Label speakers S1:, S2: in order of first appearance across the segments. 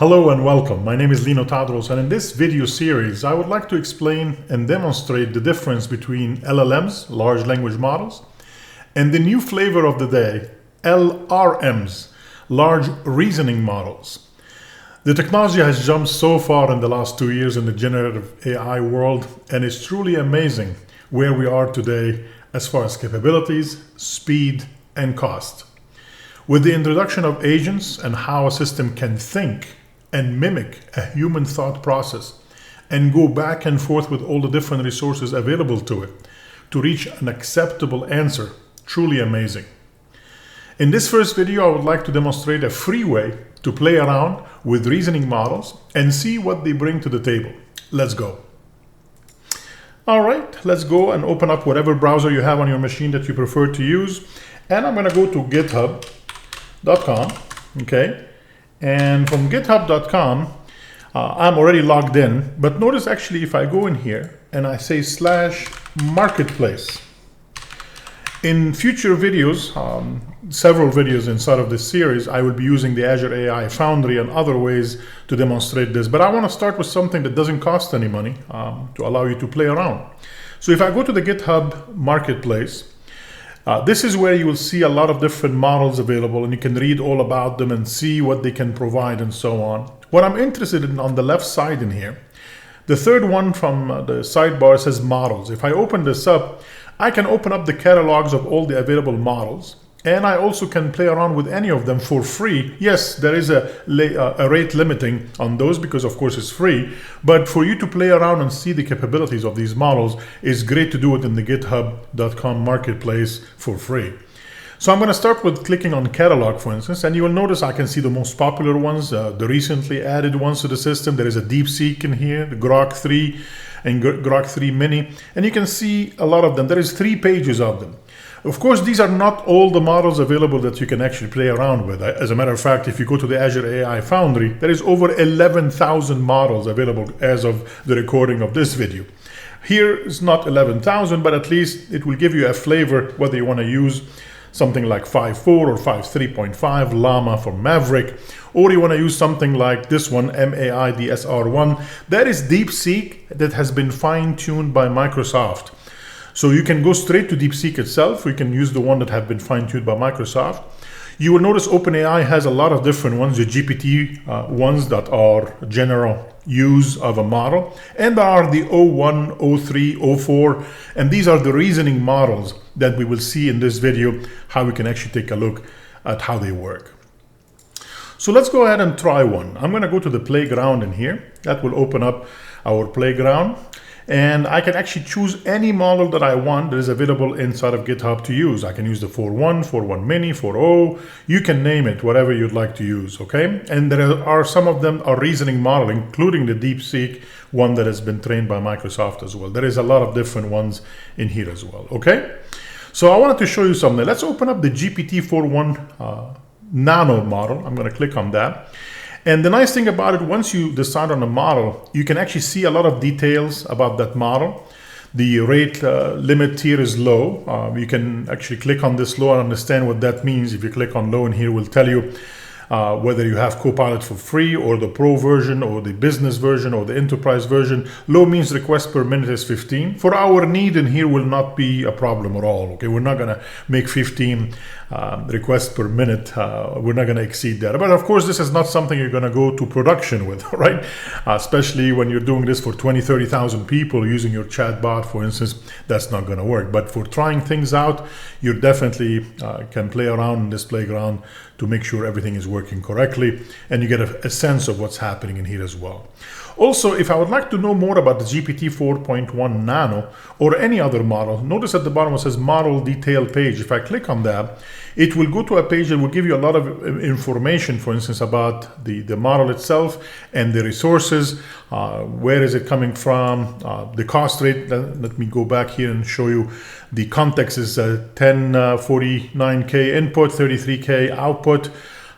S1: Hello and welcome. My name is Lino Tadros, and in this video series I would like to explain and demonstrate the difference between LLMs, large language models, and the new flavor of the day, LRMs, large reasoning models. The technology has jumped so far in the last 2 years in the generative AI world, and it's truly amazing where we are today as far as capabilities, speed, and cost. With the introduction of agents and how a system can think and mimic a human thought process and go back and forth with all the different resources available to it to reach an acceptable answer, truly amazing. In this first video, I would like to demonstrate a free way to play around with reasoning models and see what they bring to the table. Let's go. All right, let's go and open up whatever browser you have on your machine that you prefer to use. And I'm going to go to github.com, okay? And from github.com, I'm already logged in, but notice actually if I go in here and I say /marketplace, in future videos, several videos inside of this series, I will be using the Azure AI Foundry and other ways to demonstrate this. But I want to start with something that doesn't cost any money to allow you to play around. So if I go to the GitHub Marketplace, this is where you will see a lot of different models available, and you can read all about them and see what they can provide and so on. What I'm interested in on the left side in here, the third one from the sidebar says models. If I open this up, I can open up the catalogs of all the available models, and I also can play around with any of them for free. Yes, there is a rate limiting on those because of course it's free, but for you to play around and see the capabilities of these models, it's great to do it in the github.com marketplace for free. So I'm going to start with clicking on catalog, for instance, and you will notice I can see the most popular ones, the recently added ones to the system. There is a DeepSeek in here, the Grok 3 and Grok 3 Mini, and you can see a lot of them. There is 3 pages of them. Of course, these are not all the models available that you can actually play around with. As a matter of fact, if you go to the Azure AI Foundry, there is over 11,000 models available as of the recording of this video. Here is not 11,000, but at least it will give you a flavor whether you want to use something like 5.4 or 5.3.5 Llama for Maverick, or you want to use something like this one, MAIDSR1. That is DeepSeek that has been fine-tuned by Microsoft. So you can go straight to DeepSeek itself. We can use the one that have been fine-tuned by Microsoft. You will notice OpenAI has a lot of different ones, the GPT ones that are general use of a model, and there are the O1, O3, O4, and these are the reasoning models that we will see in this video, how we can actually take a look at how they work. So let's go ahead and try one. I'm going to go to the playground in here. That will open up our playground. And I can actually choose any model that I want that is available inside of GitHub to use. I can use the 4.1, 4.1 Mini, 4.0. You can name it, whatever you'd like to use, okay? And there are some of them are reasoning model, including the DeepSeek one that has been trained by Microsoft as well. There is a lot of different ones in here as well, okay? So I wanted to show you something. Let's open up the GPT 4.1 Nano model. I'm going to click on that. And the nice thing about it, once you decide on a model, you can actually see a lot of details about that model. The rate limit here is low. You can actually click on this low and understand what that means. If you click on low in here, it will tell you whether you have Copilot for free or the Pro version or the business version or the enterprise version. Low means requests per minute is 15. For our need in here will not be a problem at all. Okay, we're not going to make 15 requests per minute. We're not going to exceed that. But of course, this is not something you're going to go to production with, right? Especially when you're doing this for 20, 30,000 people using your chatbot, for instance, that's not going to work. But for trying things out, you definitely can play around in this playground to make sure everything is working correctly, and you get a sense of what's happening in here as well. Also, if I would like to know more about the GPT 4.1 Nano or any other model, notice at the bottom it says model detail page. If I click on that, it will go to a page that will give you a lot of information, for instance, about the model itself and the resources, where is it coming from, the cost rate. Let me go back here and show you. The context is 1049K input, 33K output.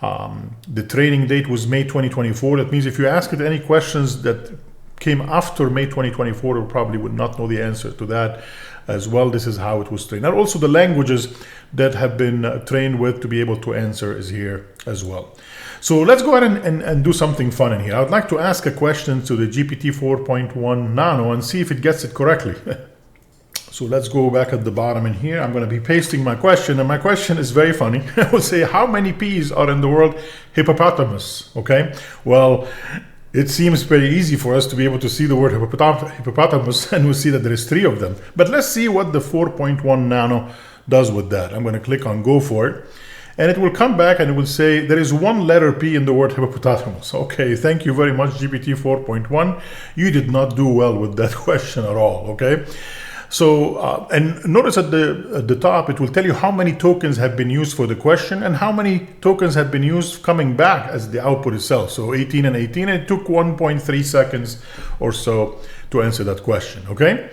S1: The training date was May 2024. That means if you ask it any questions that came after May 2024, you probably would not know the answer to that as well. This is how it was trained. And also the languages that have been trained with to be able to answer is here as well. So let's go ahead and do something fun in here. I would like to ask a question to the GPT 4.1 Nano and see if it gets it correctly. So let's go back at the bottom in here. I'm going to be pasting my question, and my question is very funny. I will say, how many peas are in the word hippopotamus? Okay, well, it seems very easy for us to be able to see the word hippopotamus, and we'll see that there is 3 of them. But let's see what the 4.1 Nano does with that. I'm going to click on go for it, and it will come back and it will say there is 1 letter P in the word hippopotamus. Okay, thank you very much, GPT 4.1. You did not do well with that question at all, okay? So, and notice at the top, it will tell you how many tokens have been used for the question and how many tokens have been used coming back as the output itself. So 18 and 18, and it took 1.3 seconds or so to answer that question, okay?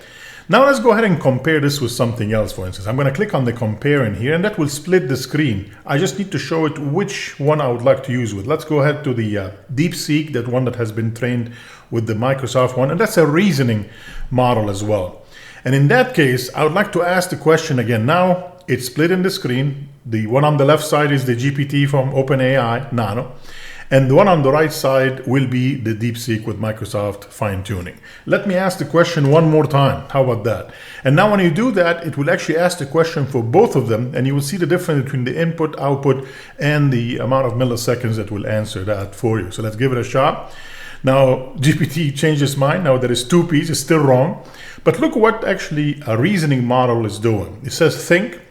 S1: Now let's go ahead and compare this with something else, for instance. I'm going to click on the compare in here, and that will split the screen. I just need to show it which one I would like to use with. Let's go ahead to the DeepSeek, that one that has been trained with the Microsoft one, and that's a reasoning model as well. And in that case, I would like to ask the question again. Now it's split in the screen. The one on the left side is the GPT from OpenAI Nano, and the one on the right side will be the DeepSeek with Microsoft fine-tuning. Let me ask the question one more time. How about that? And now when you do that, it will actually ask the question for both of them, and you will see the difference between the input, output, and the amount of milliseconds that will answer that for you. So let's give it a shot. Now, GPT changed its mind. Now there is 2 P's, it's still wrong. But look what actually a reasoning model is doing. It says think,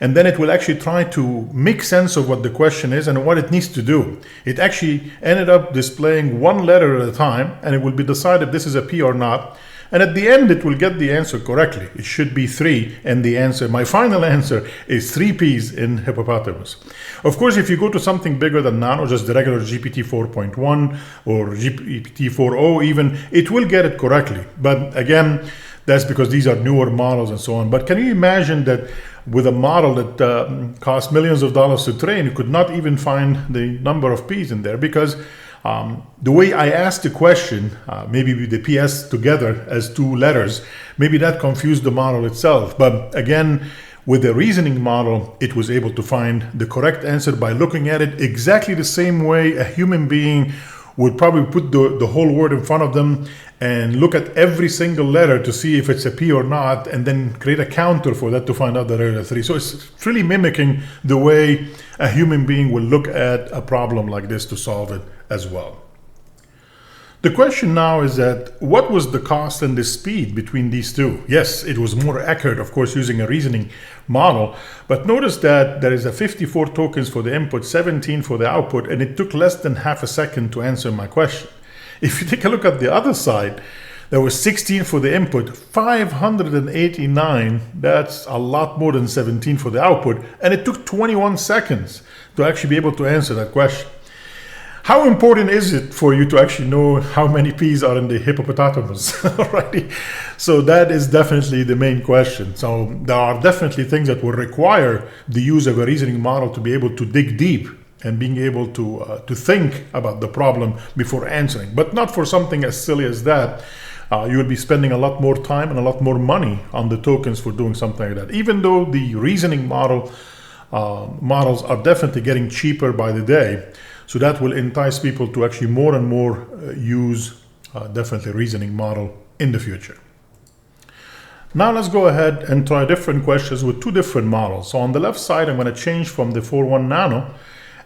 S1: and then it will actually try to make sense of what the question is and what it needs to do. It actually ended up displaying 1 letter at a time, and it will be decided if this is a P or not. And at the end, it will get the answer correctly. It should be 3, and the answer, my final answer, is 3 P's in hippopotamus. Of course, if you go to something bigger than Nano, just the regular GPT 4.1 or GPT 4.0 even, it will get it correctly. But again, that's because these are newer models and so on. But can you imagine that with a model that costs millions of dollars to train, you could not even find the number of P's in there? Because the way I asked the question, maybe with the PS together as 2 letters, maybe that confused the model itself. But again, with the reasoning model, it was able to find the correct answer by looking at it exactly the same way a human being would probably put the whole word in front of them and look at every single letter to see if it's a P or not, and then create a counter for that to find out that there is 3. So it's really mimicking the way a human being will look at a problem like this to solve it as well. The question now is that what was the cost and the speed between these 2? Yes, it was more accurate, of course, using a reasoning model, but notice that there is a 54 tokens for the input, 17 for the output, and it took less than half a second to answer my question. If you take a look at the other side, there was 16 for the input, 589, that's a lot more than 17 for the output, and it took 21 seconds to actually be able to answer that question. How important is it for you to actually know how many P's are in the hippopotamus? Alrighty. So that is definitely the main question. So there are definitely things that will require the use of a reasoning model to be able to dig deep and being able to think about the problem before answering, but not for something as silly as that. You will be spending a lot more time and a lot more money on the tokens for doing something like that. Even though the reasoning models are definitely getting cheaper by the day, so that will entice people to actually more and more use definitely reasoning model in the future. Now let's go ahead and try different questions with 2 different models. So on the left side, I'm going to change from the 4.1 Nano,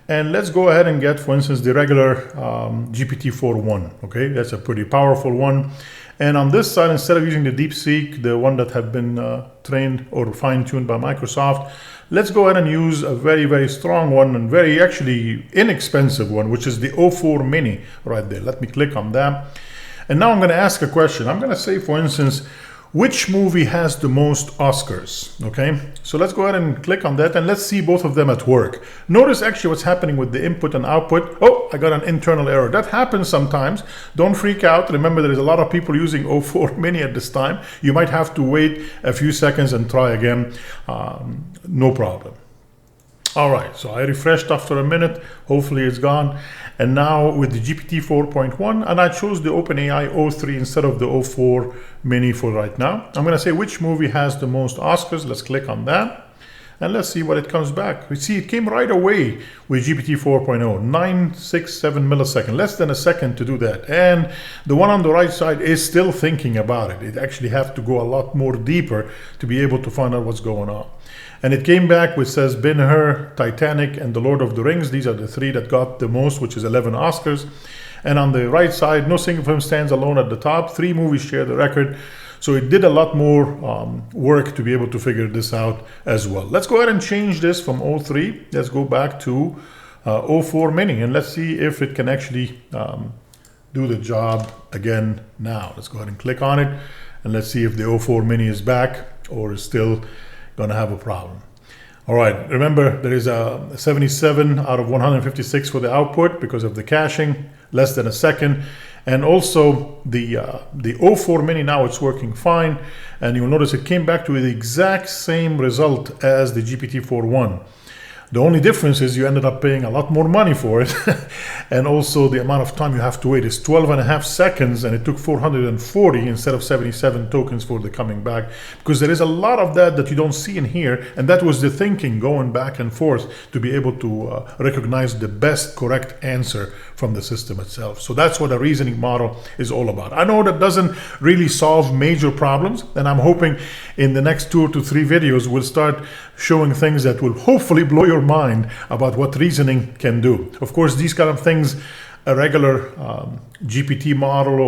S1: and let's go ahead and get, for instance, the regular GPT 4.1. Okay, that's a pretty powerful one. And on this side, instead of using the DeepSeek, the one that have been trained or fine-tuned by Microsoft, let's go ahead and use a very, very strong one and very actually inexpensive one, which is the 04 Mini right there. Let me click on that. And now I'm going to ask a question. I'm going to say, for instance, which movie has the most Oscars? Okay, so let's go ahead and click on that, and let's see both of them at work. Notice actually what's happening with the input and output. Oh, I got an internal error. That happens sometimes. Don't freak out. Remember, there is a lot of people using 04 Mini at this time. You might have to wait a few seconds and try again. No problem. All right, so I refreshed after a minute. Hopefully it's gone. And now with the GPT 4.1, and I chose the OpenAI 03 instead of the 04 Mini for right now. I'm going to say which movie has the most Oscars. Let's click on that. And let's see what it comes back. We see it came right away with GPT 4.0, 967 milliseconds, less than a second to do that. And the one on the right side is still thinking about it. It actually have to go a lot more deeper to be able to find out what's going on. And it came back with says Ben-Hur, Titanic, and The Lord of the Rings. These are the three that got the most, which is 11 Oscars. And on the right side, no single film stands alone at the top. 3 movies share the record. So it did a lot more work to be able to figure this out as well. Let's go ahead and change this from 03. Let's go back to 04 Mini, and let's see if it can actually do the job again now. Let's go ahead and click on it, and let's see if the 04 Mini is back or is still going to have a problem. All right, remember there is a 77 out of 156 for the output because of the caching, less than a second. And also the 04 Mini, now it's working fine. And you'll notice it came back to the exact same result as the GPT-4.1. The only difference is you ended up paying a lot more money for it. And also the amount of time you have to wait is 12.5 seconds, and it took 440 instead of 77 tokens for the coming back, because there is a lot of that you don't see in here. And that was the thinking going back and forth to be able to recognize the best correct answer from the system itself. So that's what a reasoning model is all about. I know that doesn't really solve major problems, and I'm hoping in the next 2 to 3 videos we'll start showing things that will hopefully blow your mind about what reasoning can do. Of course, these kind of things, a regular GPT model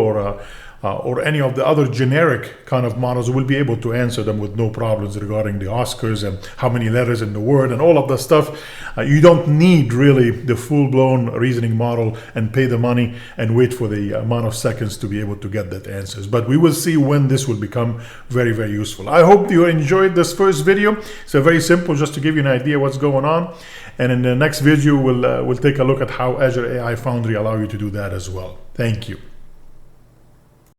S1: or any of the other generic kind of models will be able to answer them with no problems regarding the Oscars and how many letters in the word and all of that stuff. You don't need really the full-blown reasoning model and pay the money and wait for the amount of seconds to be able to get that answers. But we will see when this will become very, very useful. I hope you enjoyed this first video. It's very simple, just to give you an idea what's going on. And in the next video, we'll take a look at how Azure AI Foundry allow you to do that as well. Thank you.